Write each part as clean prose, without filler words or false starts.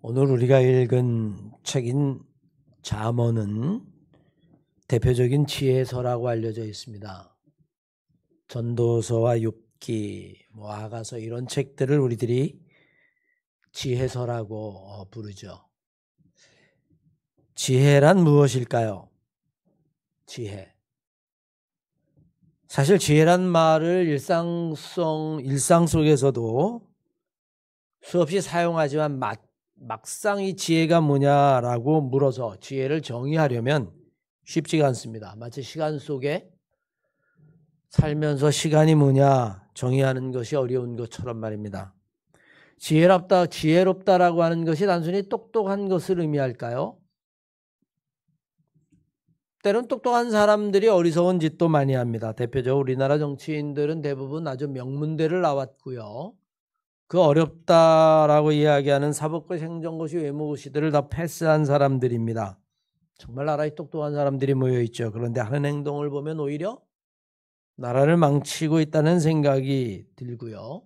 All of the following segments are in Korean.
오늘 우리가 읽은 책인 잠언은 대표적인 지혜서라고 알려져 있습니다. 전도서와 욥기, 아가서 이런 책들을 우리들이 지혜서라고 부르죠. 지혜란 무엇일까요? 지혜. 사실 지혜란 말을 일상 속에서도 수없이 사용하지만 막상 이 지혜가 뭐냐라고 물어서 지혜를 정의하려면 쉽지가 않습니다. 마치 시간 속에 살면서 시간이 뭐냐 정의하는 것이 어려운 것처럼 말입니다. 지혜롭다라고 하는 것이 단순히 똑똑한 것을 의미할까요? 때론 똑똑한 사람들이 어리석은 짓도 많이 합니다. 대표적으로 우리나라 정치인들은 대부분 아주 명문대를 나왔고요. 그 어렵다라고 이야기하는 사법고시, 행정고시, 외무고시들을 다 패스한 사람들입니다. 정말 나라에 똑똑한 사람들이 모여있죠. 그런데 하는 행동을 보면 오히려 나라를 망치고 있다는 생각이 들고요.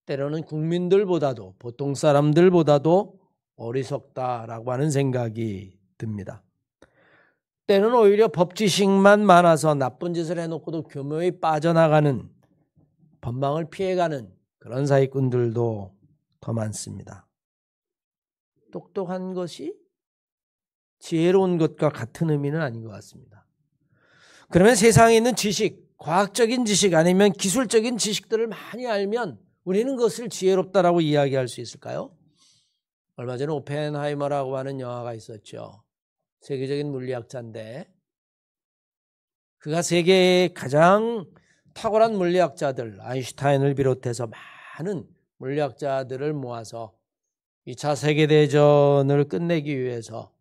때로는 국민들보다도, 보통 사람들보다도 어리석다라고 하는 생각이 듭니다. 때는 오히려 법 지식만 많아서 나쁜 짓을 해놓고도 교묘히 빠져나가는, 법망을 피해가는 그런 사기꾼들도 더 많습니다. 똑똑한 것이 지혜로운 것과 같은 의미는 아닌 것 같습니다. 그러면 세상에 있는 지식, 과학적인 지식 아니면 기술적인 지식들을 많이 알면 우리는 그것을 지혜롭다라고 이야기할 수 있을까요? 얼마 전에 오펜하이머라고 하는 영화가 있었죠. 세계적인 물리학자인데 그가 세계의 가장 탁월한 물리학자들, 아인슈타인을 비롯해서 많은 물리학자들을 모아서 2차 세계대전을 끝내기 위해서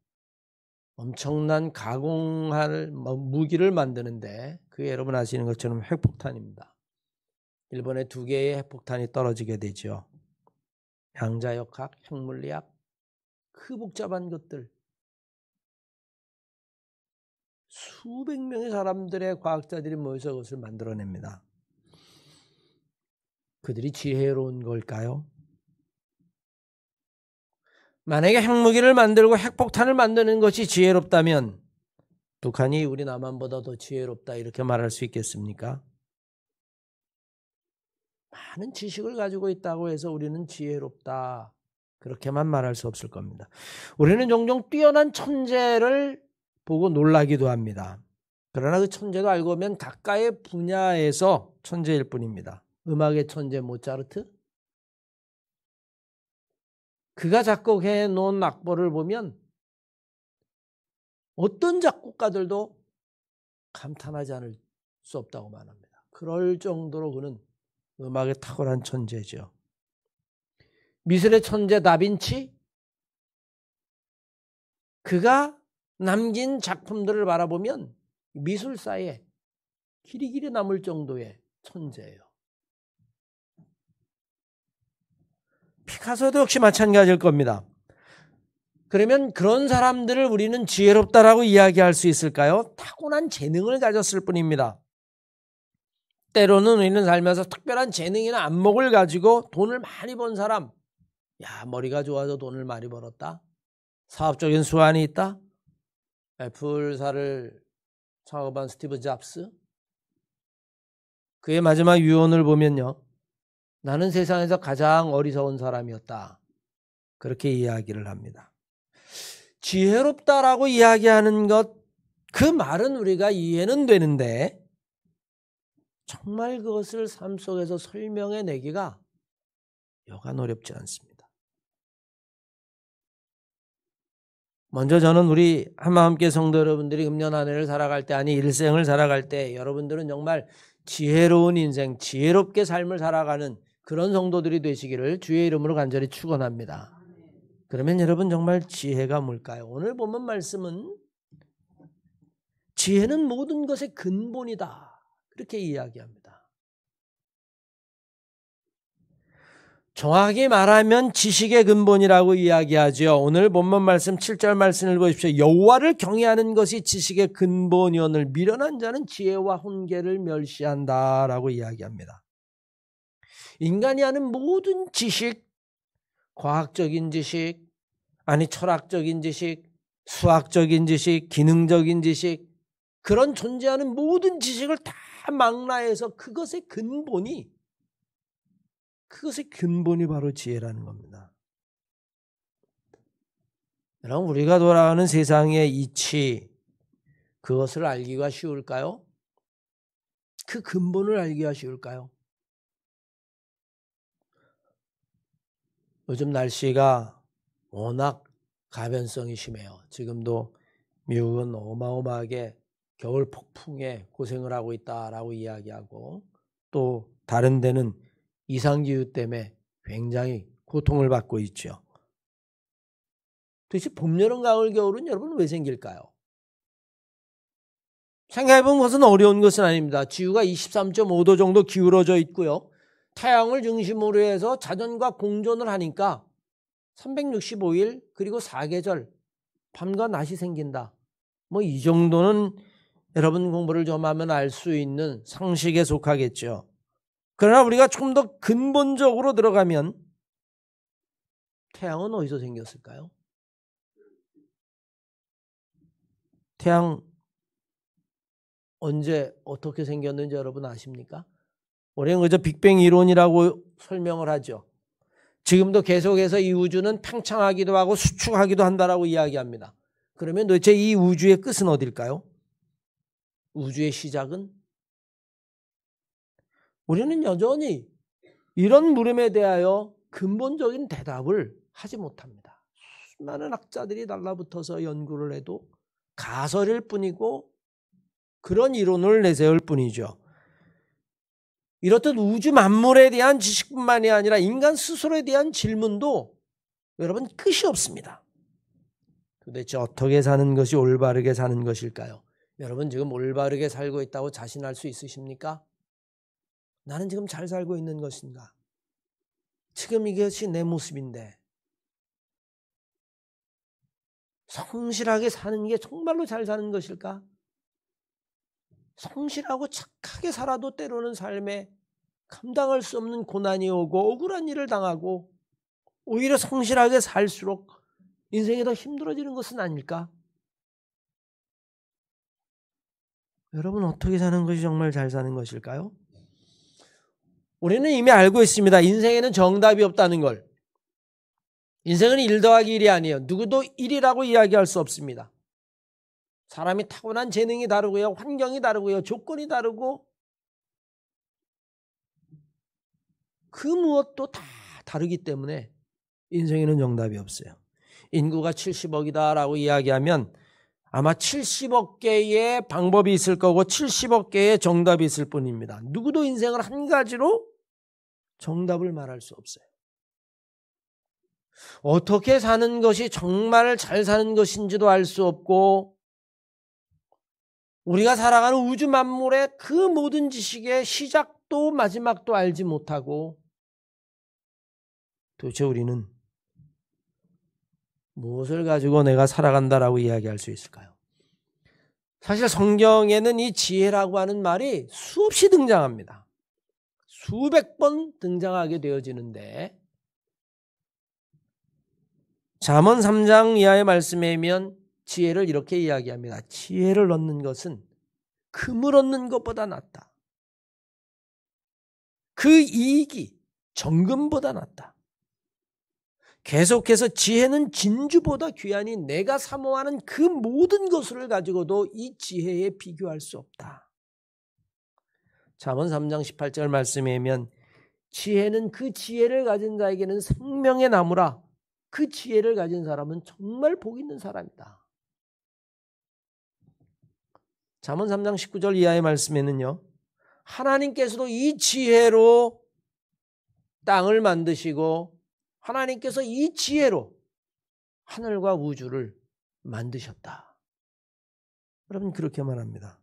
엄청난 가공할 무기를 만드는데 그게 여러분 아시는 것처럼 핵폭탄입니다. 일본에 2개의 핵폭탄이 떨어지게 되죠. 양자역학, 핵물리학, 그 복잡한 것들. 수백 명의 사람들의 과학자들이 모여서 그것을 만들어냅니다. 그들이 지혜로운 걸까요? 만약에 핵무기를 만들고 핵폭탄을 만드는 것이 지혜롭다면 북한이 우리 남한보다 더 지혜롭다 이렇게 말할 수 있겠습니까? 많은 지식을 가지고 있다고 해서 우리는 지혜롭다 그렇게만 말할 수 없을 겁니다. 우리는 종종 뛰어난 천재를 보고 놀라기도 합니다. 그러나 그 천재도 알고 보면 각각의 분야에서 천재일 뿐입니다. 음악의 천재 모차르트, 그가 작곡해 놓은 악보를 보면 어떤 작곡가들도 감탄하지 않을 수 없다고 말합니다. 그럴 정도로 그는 음악에 탁월한 천재죠. 미술의 천재 다빈치, 그가 남긴 작품들을 바라보면 미술사에 길이 남을 정도의 천재예요. 피카소도 역시 마찬가지일 겁니다. 그러면 그런 사람들을 우리는 지혜롭다라고 이야기할 수 있을까요? 타고난 재능을 가졌을 뿐입니다. 때로는 우리는 살면서 특별한 재능이나 안목을 가지고 돈을 많이 번 사람, 야, 머리가 좋아서 돈을 많이 벌었다. 사업적인 수완이 있다. 애플사를 창업한 스티브 잡스, 그의 마지막 유언을 보면요, 나는 세상에서 가장 어리석은 사람이었다 그렇게 이야기를 합니다. 지혜롭다라고 이야기하는 것, 그 말은 우리가 이해는 되는데 정말 그것을 삶 속에서 설명해내기가 여간 어렵지 않습니다. 먼저 저는 우리 한마음교회 성도 여러분들이 금년 한 해를 살아갈 때, 아니 일생을 살아갈 때 여러분들은 정말 지혜로운 인생, 지혜롭게 삶을 살아가는 그런 성도들이 되시기를 주의 이름으로 간절히 축원합니다. 그러면 여러분 정말 지혜가 뭘까요? 오늘 본문 말씀은 지혜는 모든 것의 근본이다 그렇게 이야기합니다. 정확히 말하면 지식의 근본이라고 이야기하죠. 오늘 본문 말씀 7절 말씀을 보십시오. 여호와를 경외하는 것이 지식의 근본이오늘 미련한 자는 지혜와 훈계를 멸시한다라고 이야기합니다. 인간이 하는 모든 지식, 과학적인 지식, 아니 철학적인 지식, 수학적인 지식, 기능적인 지식, 그런 존재하는 모든 지식을 다 망라해서 그것의 근본이 바로 지혜라는 겁니다. 여러분, 우리가 돌아가는 세상의 이치, 그것을 알기가 쉬울까요? 그 근본을 알기가 쉬울까요? 요즘 날씨가 워낙 가변성이 심해요. 지금도 미국은 어마어마하게 겨울 폭풍에 고생을 하고 있다라고 이야기하고, 또 다른 데는 이상기후 때문에 굉장히 고통을 받고 있죠. 도대체 봄, 여름, 가을, 겨울은 여러분 왜 생길까요? 생각해보면 그것은 어려운 것은 아닙니다. 지구가 23.5도 정도 기울어져 있고요. 태양을 중심으로 해서 자전과 공존을 하니까 365일 그리고 4계절 밤과 낮이 생긴다. 뭐 이 정도는 여러분 공부를 좀 하면 알 수 있는 상식에 속하겠죠. 그러나 우리가 좀 더 근본적으로 들어가면 태양은 어디서 생겼을까요? 태양 언제 어떻게 생겼는지 여러분 아십니까? 우리는 그저 빅뱅 이론이라고 설명을 하죠. 지금도 계속해서 이 우주는 팽창하기도 하고 수축하기도 한다라고 이야기합니다. 그러면 도대체 이 우주의 끝은 어딜까요? 우주의 시작은? 우리는 여전히 이런 물음에 대하여 근본적인 대답을 하지 못합니다. 수많은 학자들이 달라붙어서 연구를 해도 가설일 뿐이고 그런 이론을 내세울 뿐이죠. 이렇듯 우주 만물에 대한 지식뿐만이 아니라 인간 스스로에 대한 질문도 여러분 끝이 없습니다. 도대체 어떻게 사는 것이 올바르게 사는 것일까요? 여러분 지금 올바르게 살고 있다고 자신할 수 있으십니까? 나는 지금 잘 살고 있는 것인가? 지금 이것이 내 모습인데 성실하게 사는 게 정말로 잘 사는 것일까? 성실하고 착하게 살아도 때로는 삶에 감당할 수 없는 고난이 오고 억울한 일을 당하고 오히려 성실하게 살수록 인생이 더 힘들어지는 것은 아닐까? 여러분 어떻게 사는 것이 정말 잘 사는 것일까요? 우리는 이미 알고 있습니다. 인생에는 정답이 없다는 걸. 인생은 1 더하기 1이 아니에요. 누구도 1이라고 이야기할 수 없습니다. 사람이 타고난 재능이 다르고요. 환경이 다르고요. 조건이 다르고 그 무엇도 다 다르기 때문에 인생에는 정답이 없어요. 인구가 70억이다라고 이야기하면 아마 70억 개의 방법이 있을 거고 70억 개의 정답이 있을 뿐입니다. 누구도 인생을 한 가지로 정답을 말할 수 없어요. 어떻게 사는 것이 정말 잘 사는 것인지도 알 수 없고 우리가 살아가는 우주 만물의 그 모든 지식의 시작도 마지막도 알지 못하고 도대체 우리는 무엇을 가지고 내가 살아간다라고 이야기할 수 있을까요? 사실 성경에는 이 지혜라고 하는 말이 수없이 등장합니다. 수백 번 등장하게 되어지는데 잠언 3장 이하의 말씀에 보면 지혜를 이렇게 이야기합니다. 지혜를 얻는 것은 금을 얻는 것보다 낫다. 그 이익이 정금보다 낫다. 계속해서 지혜는 진주보다 귀하니 내가 사모하는 그 모든 것을 가지고도 이 지혜에 비교할 수 없다. 잠언 3장 18절 말씀에 보면 지혜는 그 지혜를 가진 자에게는 생명의 나무라. 그 지혜를 가진 사람은 정말 복 있는 사람이다. 잠언 3장 19절 이하의 말씀에는요. 하나님께서도 이 지혜로 땅을 만드시고 하나님께서 이 지혜로 하늘과 우주를 만드셨다. 여러분 그렇게 말합니다.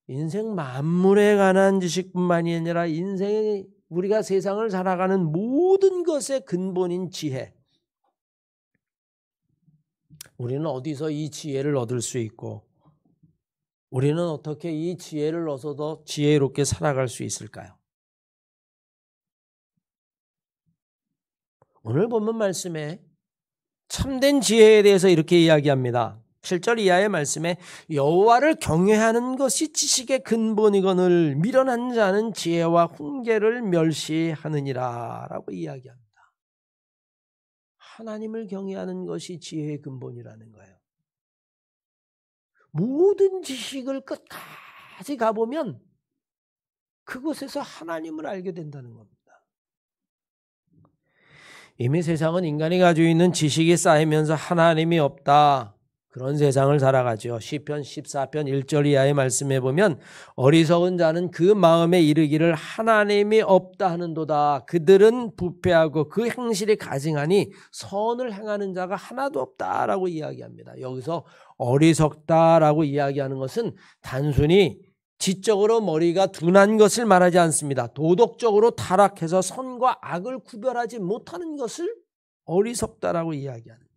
인생 만물에 관한 지식뿐만이 아니라 인생의 우리가 세상을 살아가는 모든 것의 근본인 지혜. 우리는 어디서 이 지혜를 얻을 수 있고 우리는 어떻게 이 지혜를 얻어서 지혜롭게 살아갈 수 있을까요? 오늘 본문 말씀에 참된 지혜에 대해서 이렇게 이야기합니다. 7절 이하의 말씀에 여호와를 경외하는 것이 지식의 근본이거늘 미련한 자는 지혜와 훈계를 멸시하느니라 라고 이야기합니다. 하나님을 경외하는 것이 지혜의 근본이라는 거예요. 모든 지식을 끝까지 가보면 그곳에서 하나님을 알게 된다는 겁니다. 이미 세상은 인간이 가지고 있는 지식이 쌓이면서 하나님이 없다. 그런 세상을 살아가죠. 시편 14편 1절 이하의 말씀에 보면 어리석은 자는 그 마음에 이르기를 하나님이 없다 하는도다. 그들은 부패하고 그 행실이 가증하니 선을 행하는 자가 하나도 없다라고 이야기합니다. 여기서 어리석다라고 이야기하는 것은 단순히 지적으로 머리가 둔한 것을 말하지 않습니다. 도덕적으로 타락해서 선과 악을 구별하지 못하는 것을 어리석다라고 이야기하는 거예요.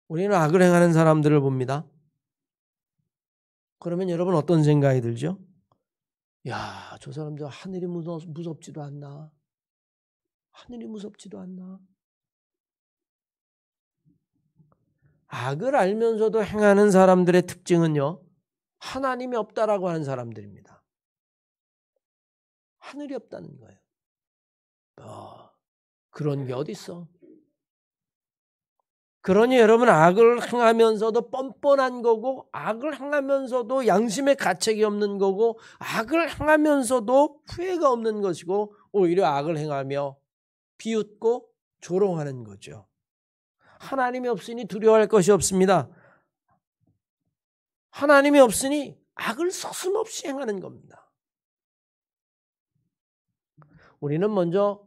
우리는 악을 행하는 사람들을 봅니다. 그러면 여러분 어떤 생각이 들죠? 야, 저 사람들 하늘이 무섭지도 않나? 하늘이 무섭지도 않나? 악을 알면서도 행하는 사람들의 특징은요, 하나님이 없다라고 하는 사람들입니다. 하늘이 없다는 거예요. 그런 게 어디 있어? 그러니 여러분 악을 행하면서도 뻔뻔한 거고 악을 행하면서도 양심의 가책이 없는 거고 악을 행하면서도 후회가 없는 것이고 오히려 악을 행하며 비웃고 조롱하는 거죠. 하나님이 없으니 두려워할 것이 없습니다. 하나님이 없으니 악을 서슴없이 행하는 겁니다. 우리는 먼저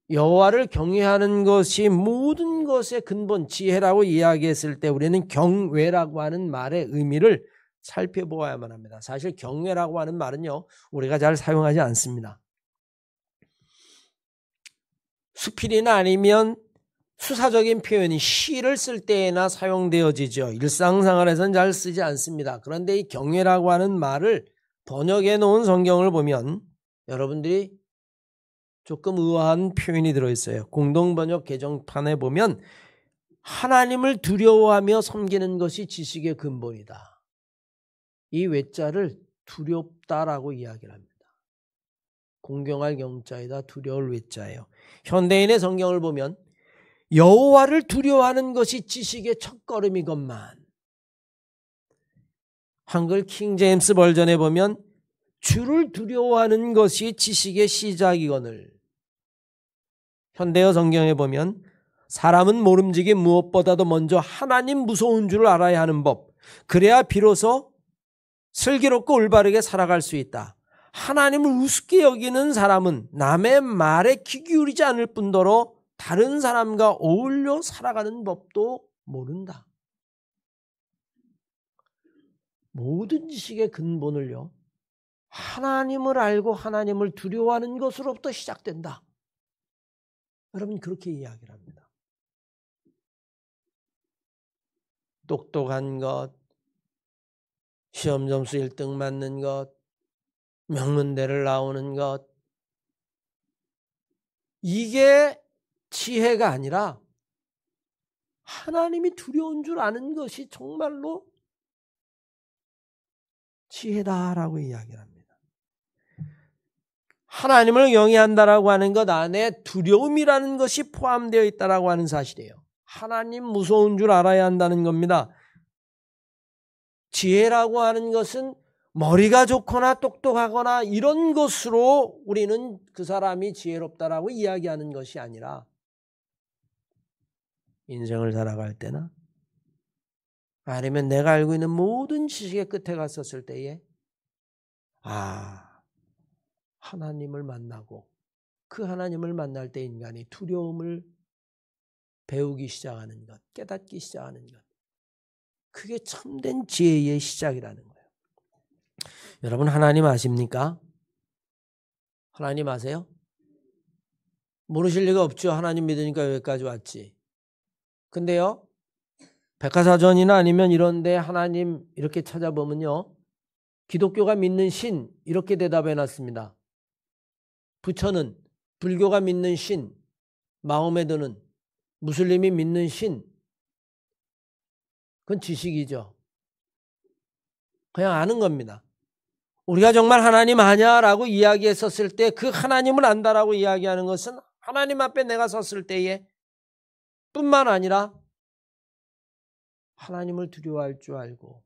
여호와를 경외하는 것이 모든 것의 근본, 지혜라고 이야기했을 때 우리는 경외라고 하는 말의 의미를 살펴보아야만 합니다. 사실 경외라고 하는 말은요, 우리가 잘 사용하지 않습니다. 수필이나 아니면 수사적인 표현이 시를 쓸 때에나 사용되어지죠. 일상생활에서는 잘 쓰지 않습니다. 그런데 이 경외라고 하는 말을 번역해 놓은 성경을 보면 여러분들이 조금 의아한 표현이 들어있어요. 공동번역 개정판에 보면 하나님을 두려워하며 섬기는 것이 지식의 근본이다. 이 외자를 두렵다라고 이야기를 합니다. 공경할 경자이다 두려울 외자예요. 현대인의 성경을 보면 여호와를 두려워하는 것이 지식의 첫걸음이건만, 한글 킹제임스 버전에 보면 주를 두려워하는 것이 지식의 시작이거늘, 현대어 성경에 보면 사람은 모름지기 무엇보다도 먼저 하나님 무서운 줄을 알아야 하는 법, 그래야 비로소 슬기롭고 올바르게 살아갈 수 있다. 하나님을 우습게 여기는 사람은 남의 말에 귀 기울이지 않을 뿐더러 다른 사람과 어울려 살아가는 법도 모른다. 모든 지식의 근본을요, 하나님을 알고 하나님을 두려워하는 것으로부터 시작된다. 여러분 그렇게 이야기를 합니다. 똑똑한 것, 시험 점수 1등 맞는 것, 명문대를 나오는 것, 이게 지혜가 아니라 하나님이 두려운 줄 아는 것이 정말로 지혜다라고 이야기를 합니다. 하나님을 경외한다라고 하는 것 안에 두려움이라는 것이 포함되어 있다라고 하는 사실이에요. 하나님 무서운 줄 알아야 한다는 겁니다. 지혜라고 하는 것은 머리가 좋거나 똑똑하거나 이런 것으로 우리는 그 사람이 지혜롭다라고 이야기하는 것이 아니라 인생을 살아갈 때나 아니면 내가 알고 있는 모든 지식의 끝에 갔었을 때에 하나님을 만나고 그 하나님을 만날 때 인간이 두려움을 배우기 시작하는 것, 깨닫기 시작하는 것, 그게 참된 지혜의 시작이라는 거예요. 여러분 하나님 아십니까? 하나님 아세요? 모르실 리가 없죠. 하나님 믿으니까 여기까지 왔지. 근데요, 백과사전이나 아니면 이런 데 하나님 이렇게 찾아보면요, 기독교가 믿는 신 이렇게 대답해 놨습니다. 부처는, 불교가 믿는 신, 마음에 드는, 무슬림이 믿는 신, 그건 지식이죠. 그냥 아는 겁니다. 우리가 정말 하나님 아냐라고 이야기했었을 때 그 하나님을 안다라고 이야기하는 것은 하나님 앞에 내가 섰을 때에 뿐만 아니라 하나님을 두려워할 줄 알고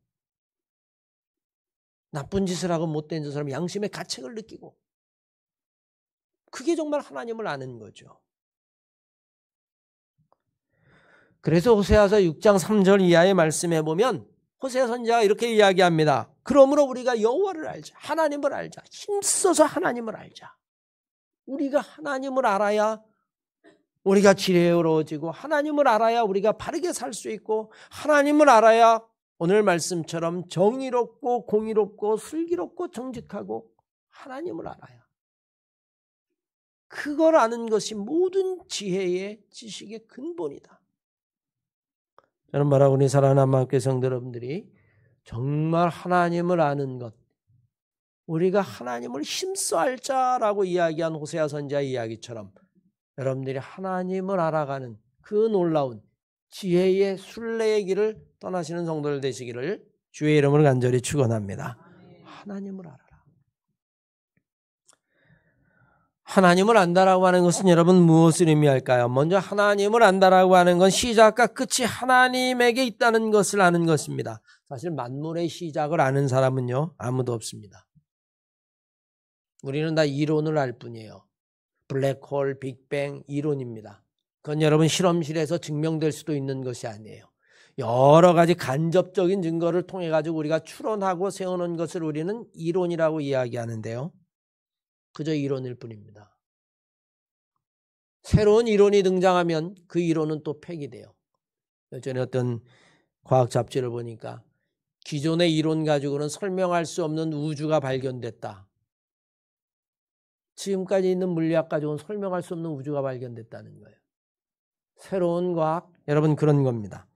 나쁜 짓을 하고 못된 짓을 하면 양심의 가책을 느끼고, 그게 정말 하나님을 아는 거죠. 그래서 호세아서 6장 3절 이하의 말씀에 보면 호세아 선지자가 이렇게 이야기합니다. 그러므로 우리가 여호와를 알자. 하나님을 알자. 힘써서 하나님을 알자. 우리가 하나님을 알아야 우리가 지혜로워지고, 하나님을 알아야 우리가 바르게 살 수 있고, 하나님을 알아야 오늘 말씀처럼 정의롭고 공의롭고 슬기롭고 정직하고, 하나님을 알아야. 그걸 아는 것이 모든 지혜의 지식의 근본이다. 저는 말하고 우리 사랑하는 한마음교회 성도 여러분들이 정말 하나님을 아는 것, 우리가 하나님을 힘써 알자라고 이야기한 호세아 선지자 이야기처럼 여러분들이 하나님을 알아가는 그 놀라운 지혜의 순례의 길을 떠나시는 성도들 되시기를 주의 이름으로 간절히 축원합니다. 하나님을 알아라. 하나님을 안다라고 하는 것은 여러분 무엇을 의미할까요? 먼저 하나님을 안다라고 하는 건 시작과 끝이 하나님에게 있다는 것을 아는 것입니다. 사실 만물의 시작을 아는 사람은요, 아무도 없습니다. 우리는 다 이론을 알 뿐이에요. 블랙홀, 빅뱅 이론입니다. 그건 여러분 실험실에서 증명될 수도 있는 것이 아니에요. 여러 가지 간접적인 증거를 통해 가지고 우리가 추론하고 세우는 것을 우리는 이론이라고 이야기하는데요. 그저 이론일 뿐입니다. 새로운 이론이 등장하면 그 이론은 또 폐기돼요. 예전에 어떤 과학 잡지를 보니까 기존의 이론 가지고는 설명할 수 없는 우주가 발견됐다. 지금까지 있는 물리학 가지고는 설명할 수 없는 우주가 발견됐다는 거예요. 새로운 과학, 여러분 그런 겁니다.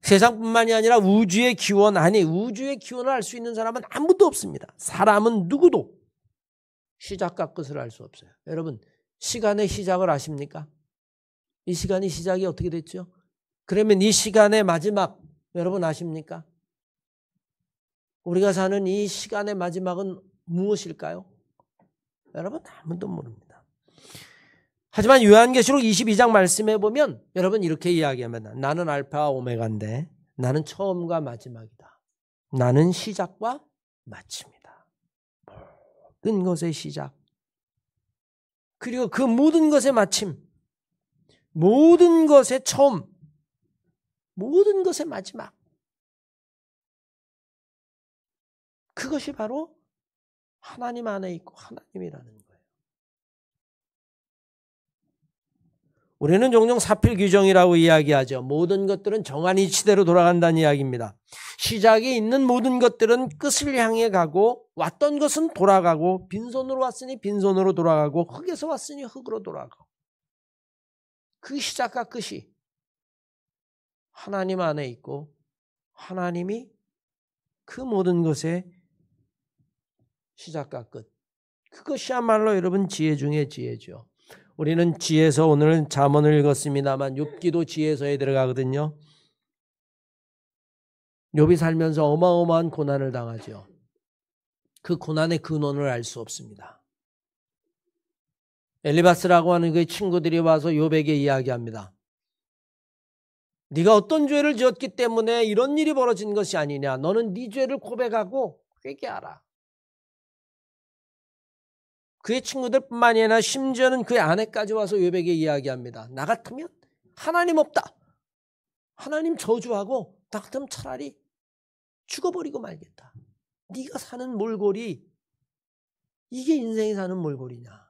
세상뿐만이 아니라 우주의 기원, 우주의 기원을 알 수 있는 사람은 아무도 없습니다. 사람은 누구도 시작과 끝을 알 수 없어요. 여러분, 시간의 시작을 아십니까? 이 시간이 시작이 어떻게 됐죠? 그러면 이 시간의 마지막 여러분 아십니까? 우리가 사는 이 시간의 마지막은 무엇일까요? 여러분 아무도 모릅니다. 하지만 요한계시록 22장 말씀에 보면 여러분 이렇게 이야기합니다. 나는 알파와 오메가인데 나는 처음과 마지막이다. 나는 시작과 마침이다. 모든 것의 시작, 그리고 그 모든 것의 마침, 모든 것의 처음, 모든 것의 마지막, 그것이 바로 하나님 안에 있고 하나님이라는 거예요. 우리는 종종 사필규정이라고 이야기하죠. 모든 것들은 정한 이치대로 돌아간다는 이야기입니다. 시작이 있는 모든 것들은 끝을 향해 가고, 왔던 것은 돌아가고, 빈손으로 왔으니 빈손으로 돌아가고, 흙에서 왔으니 흙으로 돌아가고, 그 시작과 끝이 하나님 안에 있고 하나님이 그 모든 것의 시작과 끝, 그것이야말로 여러분 지혜 중에 지혜죠. 우리는 지혜서, 오늘 잠언을 읽었습니다만 욥기도 지혜서에 들어가거든요. 욥이 살면서 어마어마한 고난을 당하죠. 그 고난의 근원을 알 수 없습니다. 엘리바스라고 하는 그의 친구들이 와서 욥에게 이야기합니다. 네가 어떤 죄를 지었기 때문에 이런 일이 벌어진 것이 아니냐. 너는 네 죄를 고백하고 회개하라. 그의 친구들뿐만이 아니라 심지어는 그의 아내까지 와서 욥에게 이야기합니다. 나 같으면 하나님 없다. 하나님 저주하고 나 같으면 차라리 죽어버리고 말겠다. 네가 사는 몰골이 이게 인생이 사는 몰골이냐.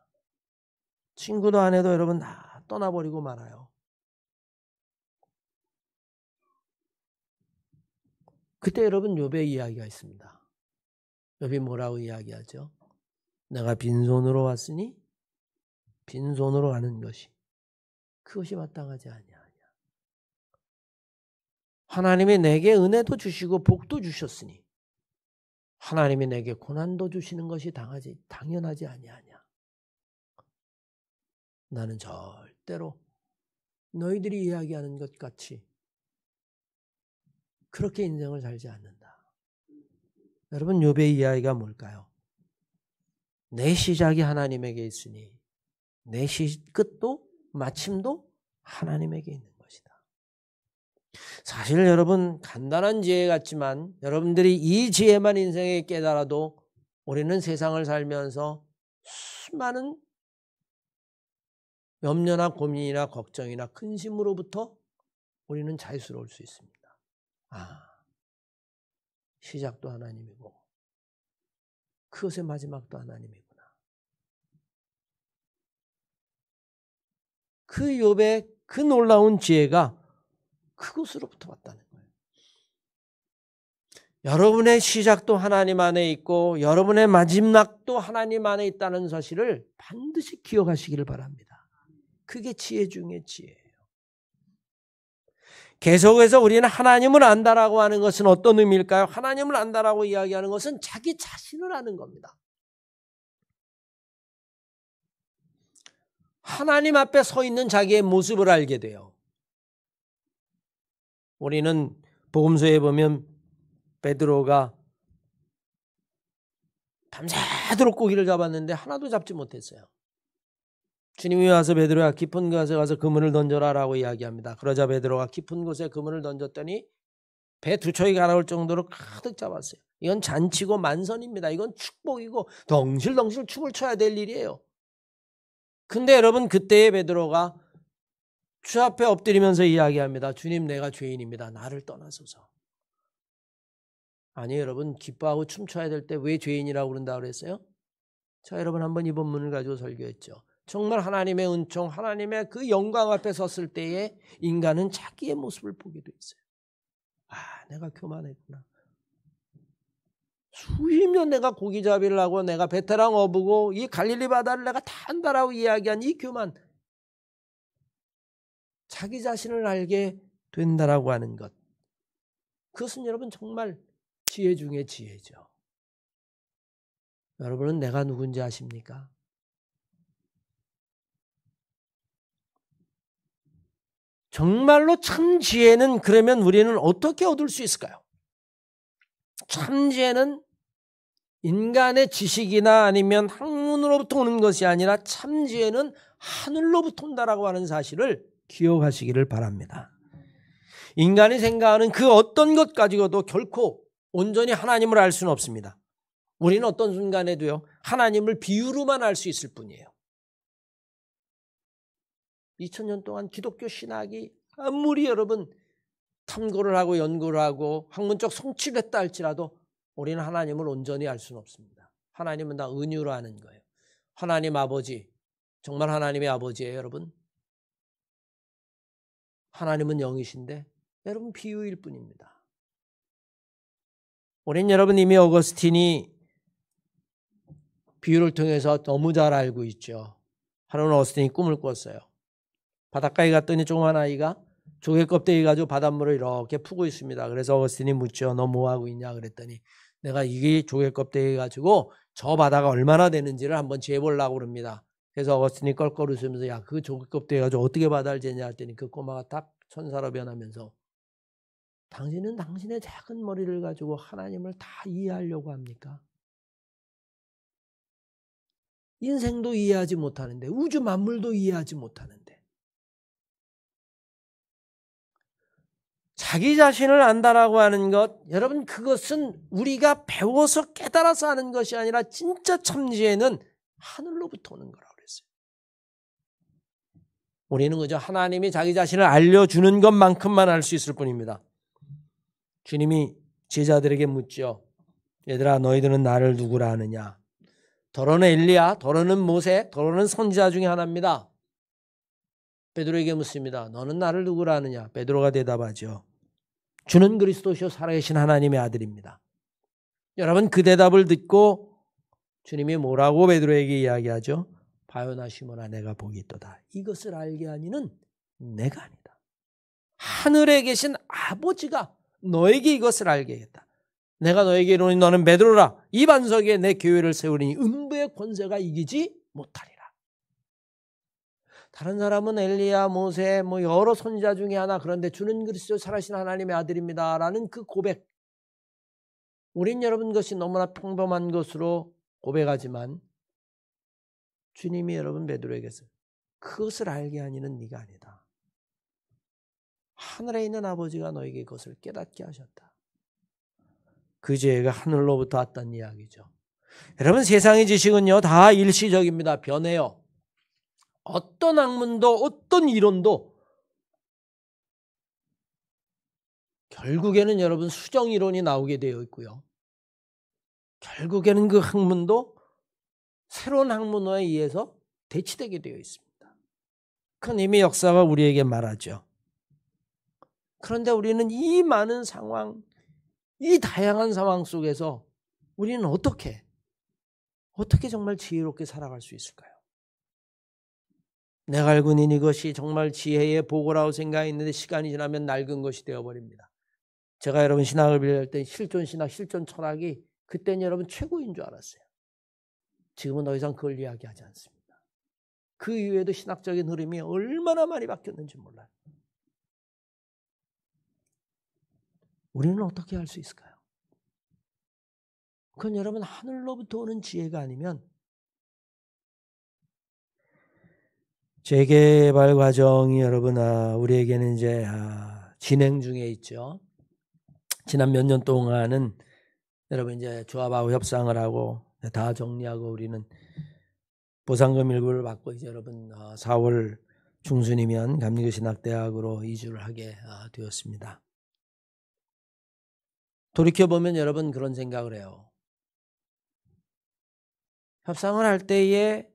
친구도 아내도 여러분 다 떠나버리고 말아요. 그때 여러분 욥의 이야기가 있습니다. 욥이 뭐라고 이야기하죠? 내가 빈손으로 왔으니 빈손으로 가는 것이 그것이 마땅하지 아니하냐. 하나님이 내게 은혜도 주시고 복도 주셨으니 하나님이 내게 고난도 주시는 것이 당연하지 아니하냐. 나는 절대로 너희들이 이야기하는 것 같이 그렇게 인생을 살지 않는다. 여러분, 욥의 이야기가 뭘까요? 내 시작이 하나님에게 있으니 내 끝도 마침도 하나님에게 있는 것이다. 사실 여러분, 간단한 지혜 같지만 여러분들이 이 지혜만 인생에 깨달아도 우리는 세상을 살면서 수많은 염려나 고민이나 걱정이나 근심으로부터 우리는 자유스러울 수 있습니다. 시작도 하나님이고 그것의 마지막도 하나님이구나. 그 욥의 그 놀라운 지혜가 그곳으로부터 왔다는 거예요. 여러분의 시작도 하나님 안에 있고 여러분의 마지막도 하나님 안에 있다는 사실을 반드시 기억하시기를 바랍니다. 그게 지혜 중의 지혜예요. 계속해서 우리는 하나님을 안다라고 하는 것은 어떤 의미일까요? 하나님을 안다라고 이야기하는 것은 자기 자신을 아는 겁니다. 하나님 앞에 서 있는 자기의 모습을 알게 돼요. 우리는 복음서에 보면 베드로가 밤새도록 고기를 잡았는데 하나도 잡지 못했어요. 주님이 와서 베드로야 깊은 곳에 가서 그물을 던져라라고 이야기합니다. 그러자 베드로가 깊은 곳에 그물을 던졌더니 배 두 척이 가라올 정도로 가득 잡았어요. 이건 잔치고 만선입니다. 이건 축복이고 덩실덩실 춤을 춰야 될 일이에요. 근데 여러분, 그때의 베드로가 주 앞에 엎드리면서 이야기합니다. 주님, 내가 죄인입니다. 나를 떠나소서. 아니, 여러분, 기뻐하고 춤춰야 될 때 왜 죄인이라고 그런다고 그랬어요? 자, 여러분, 한번 이 본문을 가지고 설교했죠. 정말 하나님의 은총, 하나님의 그 영광 앞에 섰을 때에 인간은 자기의 모습을 보게 돼 있어요. 내가 교만했구나. 수십 년 내가 고기잡이를 하고 내가 베테랑 어부고 이 갈릴리 바다를 내가 다 안다라고 이야기한 이 교만, 자기 자신을 알게 된다라고 하는 것, 그것은 여러분 정말 지혜 중의 지혜죠. 여러분은 내가 누군지 아십니까? 정말로 참 지혜는 그러면 우리는 어떻게 얻을 수 있을까요? 참 지혜는 인간의 지식이나 아니면 학문으로부터 오는 것이 아니라 참 지혜는 하늘로부터 온다라고 하는 사실을 기억하시기를 바랍니다. 인간이 생각하는 그 어떤 것 가지고도 결코 온전히 하나님을 알 수는 없습니다. 우리는 어떤 순간에도요, 하나님을 비유로만 알 수 있을 뿐이에요. 2000년 동안 기독교 신학이 아무리 여러분 탐구를 하고 연구를 하고 학문적 성취를 했다 할지라도 우리는 하나님을 온전히 알 수는 없습니다. 하나님은 다 은유로 하는 거예요. 하나님 아버지, 정말 하나님의 아버지예요, 여러분. 하나님은 영이신데 여러분 비유일 뿐입니다. 우린 여러분 이미 어거스틴이 비유를 통해서 너무 잘 알고 있죠. 하루는 어거스틴이 꿈을 꿨어요. 바닷가에 갔더니 조그만 아이가 조개 껍데기 가지고 바닷물을 이렇게 푸고 있습니다. 그래서 어거스틴이 묻죠. 너 뭐하고 있냐 그랬더니 내가 이게 조개 껍데기 가지고 저 바다가 얼마나 되는지를 한번 재보려고 그럽니다. 그래서 어거스틴이 껄껄 웃으면서 야, 그 조개 껍데기 가지고 어떻게 바다를 재냐 했더니 그 꼬마가 딱 천사로 변하면서 당신은 당신의 작은 머리를 가지고 하나님을 다 이해하려고 합니까? 인생도 이해하지 못하는데, 우주 만물도 이해하지 못하는데, 자기 자신을 안다라고 하는 것, 여러분 그것은 우리가 배워서 깨달아서 하는 것이 아니라 진짜 참지혜는 하늘로부터 오는 거라고 그랬어요. 우리는 그저 하나님이 자기 자신을 알려주는 것만큼만 알 수 있을 뿐입니다. 주님이 제자들에게 묻죠. 얘들아, 너희들은 나를 누구라 하느냐? 더러는 엘리야, 더러는 모세, 더러는 선지자 중에 하나입니다. 베드로에게 묻습니다. 너는 나를 누구라 하느냐? 베드로가 대답하죠. 주는 그리스도시요 살아계신 하나님의 아들입니다. 여러분 그 대답을 듣고 주님이 뭐라고 베드로에게 이야기하죠? 바요나 시몬아, 내가 복이 있도다. 이것을 알게 하니는 내가 아니다. 하늘에 계신 아버지가 너에게 이것을 알게 하겠다. 내가 너에게 이르노니 너는 베드로라. 이 반석에 내 교회를 세우리니 음부의 권세가 이기지 못하리라. 다른 사람은 엘리야, 모세, 뭐 여러 선지자 중에 하나, 그런데 주는 그리스도 살아신 하나님의 아들입니다 라는 그 고백, 우린 여러분 것이 너무나 평범한 것으로 고백하지만 주님이 여러분 베드로에게서 그것을 알게 하니는 네가 아니다. 하늘에 있는 아버지가 너에게 그것을 깨닫게 하셨다. 그 지혜가 하늘로부터 왔다는 이야기죠. 여러분, 세상의 지식은요 다 일시적입니다. 변해요. 어떤 학문도 어떤 이론도 결국에는 여러분 수정 이론이 나오게 되어 있고요. 결국에는 그 학문도 새로운 학문화에 의해서 대치되게 되어 있습니다. 그건 이미 역사가 우리에게 말하죠. 그런데 우리는 이 많은 상황, 이 다양한 상황 속에서 우리는 어떻게 정말 지혜롭게 살아갈 수 있을까요? 내가 알고 있는 이것이 정말 지혜의 보고라고 생각했는데 시간이 지나면 낡은 것이 되어버립니다. 제가 여러분 신학을 배울 때 실존신학, 실존철학이 그때는 여러분 최고인 줄 알았어요. 지금은 더 이상 그걸 이야기하지 않습니다. 그 이후에도 신학적인 흐름이 얼마나 많이 바뀌었는지 몰라요. 우리는 어떻게 할 수 있을까요? 그건 여러분 하늘로부터 오는 지혜가 아니면 재개발 과정이 여러분 우리에게는 이제 진행 중에 있죠. 지난 몇 년 동안은 여러분 이제 조합하고 협상을 하고 다 정리하고 우리는 보상금 일부를 받고 이제 여러분 4월 중순이면 감리교신학대학으로 이주를 하게 되었습니다. 돌이켜보면 여러분 그런 생각을 해요. 협상을 할 때에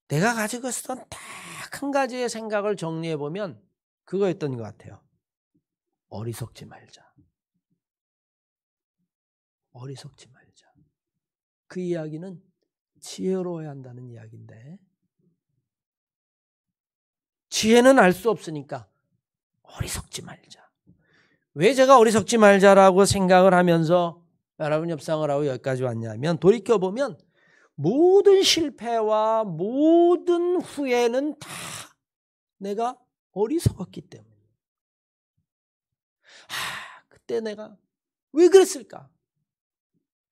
내가 가지고 있었던 딱 한 가지의 생각을 정리해보면 그거였던 것 같아요. 어리석지 말자. 어리석지 말자. 그 이야기는 지혜로워야 한다는 이야기인데 지혜는 알 수 없으니까 어리석지 말자. 왜 제가 어리석지 말자라고 생각을 하면서 여러분 협상을 하고 여기까지 왔냐면 돌이켜보면 모든 실패와 모든 후회는 다 내가 어리석었기 때문에 그때 내가 왜 그랬을까?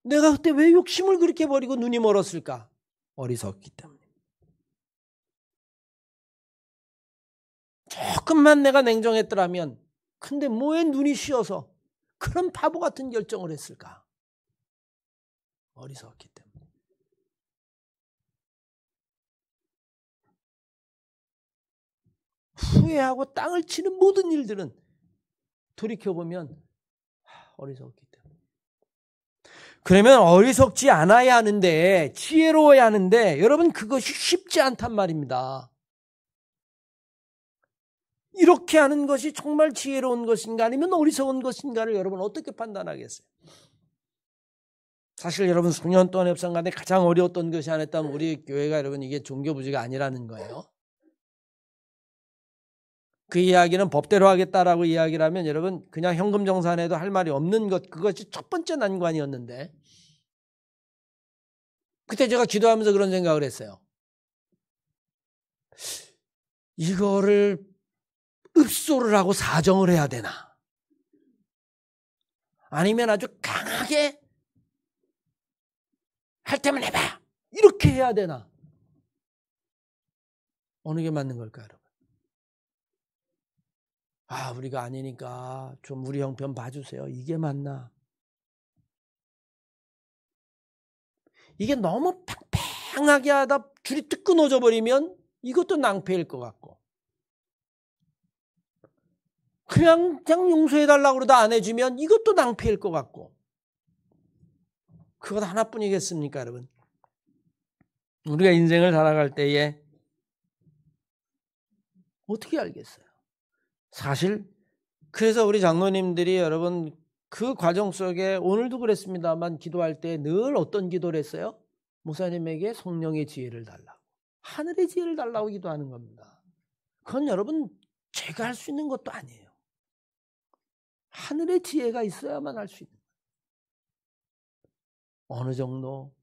내가 그때 왜 욕심을 그렇게 버리고 눈이 멀었을까? 어리석기 때문에. 조금만 내가 냉정했더라면 근데 뭐에 눈이 쉬어서 그런 바보 같은 결정을 했을까? 어리석기 때문에. 후회하고 땅을 치는 모든 일들은 돌이켜보면 어리석기 때문에. 그러면 어리석지 않아야 하는데 지혜로워야 하는데 여러분 그것이 쉽지 않단 말입니다. 이렇게 하는 것이 정말 지혜로운 것인가 아니면 어리석은 것인가를 여러분 어떻게 판단하겠어요? 사실 여러분 수년 동안 협상 가운데 가장 어려웠던 것이 하나 있다면 우리 교회가 여러분 이게 종교부지가 아니라는 거예요. 그 이야기는 법대로 하겠다라고 이야기를 하면 여러분 그냥 현금 정산해도 할 말이 없는 것, 그것이 첫 번째 난관이었는데 그때 제가 기도하면서 그런 생각을 했어요. 이거를 읍소를 하고 사정을 해야 되나? 아니면 아주 강하게 할 때만 해봐 이렇게 해야 되나? 어느 게 맞는 걸까요, 여러분? 우리가 아니니까 좀 우리 형편 봐주세요. 이게 맞나? 이게 너무 팽팽하게 하다 줄이 뚝 끊어져 버리면 이것도 낭패일 것 같고 그냥 용서해달라고 그러다 안 해주면 이것도 낭패일 것 같고 그것 하나뿐이겠습니까, 여러분? 우리가 인생을 살아갈 때에 어떻게 알겠어요? 사실 그래서 우리 장로님들이 여러분 그 과정 속에 오늘도 그랬습니다만 기도할 때 늘 어떤 기도를 했어요? 목사님에게 성령의 지혜를 달라고 하늘의 지혜를 달라고 기도하는 겁니다. 그건 여러분 제가 할 수 있는 것도 아니에요. 하늘의 지혜가 있어야만 할 수 있는 거예요. 어느 정도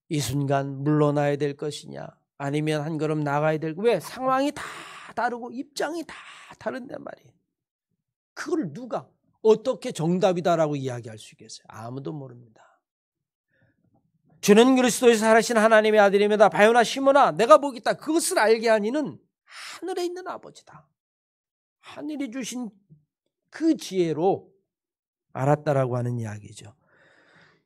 이 순간 물러나야 될 것이냐 아니면 한 걸음 나가야 될 왜 상황이 다 다르고 입장이 다 다른단 말이에요. 그걸 누가 어떻게 정답이다라고 이야기할 수 있겠어요? 아무도 모릅니다. 주는 그리스도에서 살아신 하나님의 아들입니다. 바요나 시몬아 내가 복이 있다. 그것을 알게 하니는 하늘에 있는 아버지다. 하늘이 주신 그 지혜로 알았다라고 하는 이야기죠.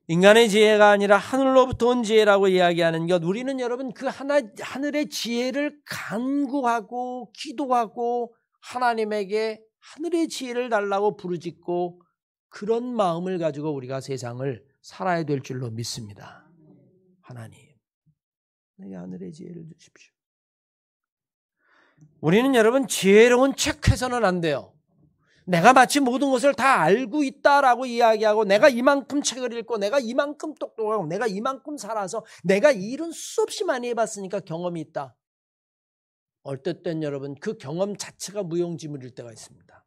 인간의 지혜가 아니라 하늘로부터 온 지혜라고 이야기하는 것, 우리는 여러분 그 하늘의 지혜를 간구하고 기도하고 하나님에게 하늘의 지혜를 달라고 부르짖고 그런 마음을 가지고 우리가 세상을 살아야 될 줄로 믿습니다. 하나님, 내게 하늘의 지혜를 주십시오. 우리는 여러분 지혜로운 척해서는 안 돼요. 내가 마치 모든 것을 다 알고 있다라고 이야기하고 내가 이만큼 책을 읽고 내가 이만큼 똑똑하고 내가 이만큼 살아서 내가 일은 수없이 많이 해봤으니까 경험이 있다. 어떨 땐 여러분 그 경험 자체가 무용지물일 때가 있습니다.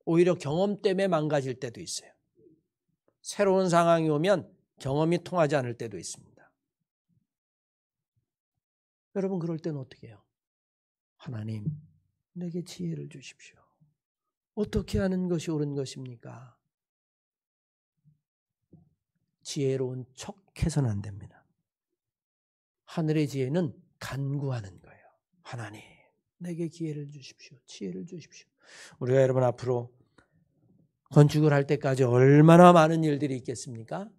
오히려 경험 때문에 망가질 때도 있어요. 새로운 상황이 오면 경험이 통하지 않을 때도 있습니다. 여러분 그럴 때는 어떻게 해요? 하나님 내게 지혜를 주십시오. 어떻게 하는 것이 옳은 것입니까? 지혜로운 척해서는 안 됩니다. 하늘의 지혜는 간구하는 거예요. 하나님 내게 기회를 주십시오. 지혜를 주십시오. 우리가 여러분 앞으로 건축을 할 때까지 얼마나 많은 일들이 있겠습니까?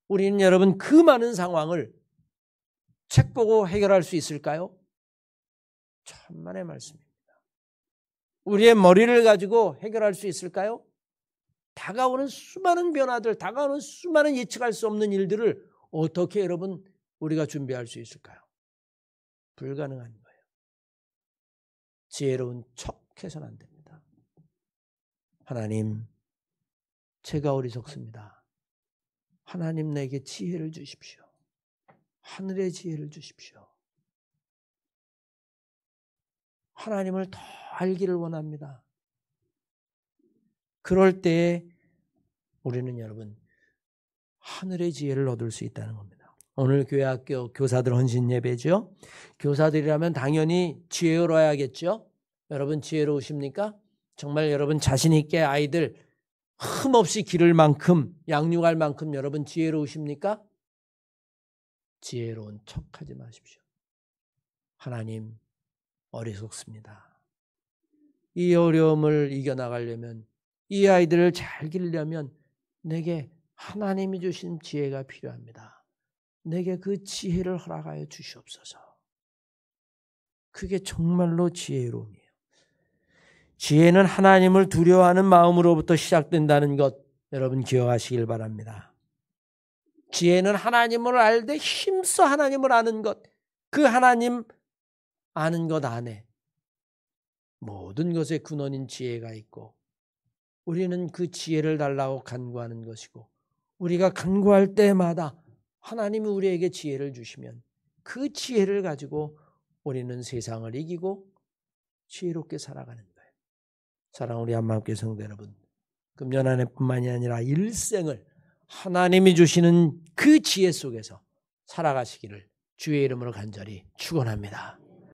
우리는 여러분 그 많은 상황을 책 보고 해결할 수 있을까요? 천만의 말씀입니다. 우리의 머리를 가지고 해결할 수 있을까요? 다가오는 수많은 변화들, 다가오는 수많은 예측할 수 없는 일들을 어떻게 여러분 우리가 준비할 수 있을까요? 불가능한 거예요. 지혜로운 척해서는 안 됩니다. 하나님, 제가 어리석습니다. 하나님 내게 지혜를 주십시오. 하늘의 지혜를 주십시오. 하나님을 더 알기를 원합니다. 그럴 때에 우리는 여러분 하늘의 지혜를 얻을 수 있다는 겁니다. 오늘 교회학교 교사들 헌신 예배죠. 교사들이라면 당연히 지혜로워야겠죠. 여러분 지혜로우십니까? 정말 여러분 자신 있게 아이들 흠없이 기를 만큼 양육할 만큼 여러분 지혜로우십니까? 지혜로운 척하지 마십시오. 하나님 어리석습니다. 이 어려움을 이겨나가려면 이 아이들을 잘 기르려면 내게 하나님이 주신 지혜가 필요합니다. 내게 그 지혜를 허락하여 주시옵소서. 그게 정말로 지혜로움이에요. 지혜는 하나님을 두려워하는 마음으로부터 시작된다는 것 여러분 기억하시길 바랍니다. 지혜는 하나님을 알되 힘써 하나님을 아는 것, 그 하나님 아는 것 안에 모든 것의 근원인 지혜가 있고 우리는 그 지혜를 달라고 간구하는 것이고 우리가 간구할 때마다 하나님이 우리에게 지혜를 주시면 그 지혜를 가지고 우리는 세상을 이기고 지혜롭게 살아가는 거예요. 사랑하는 우리 한마음교회 성도 여러분, 금년 한 해뿐만이 아니라 일생을 하나님이 주시는 그 지혜 속에서 살아가시기를 주의 이름으로 간절히 축원합니다.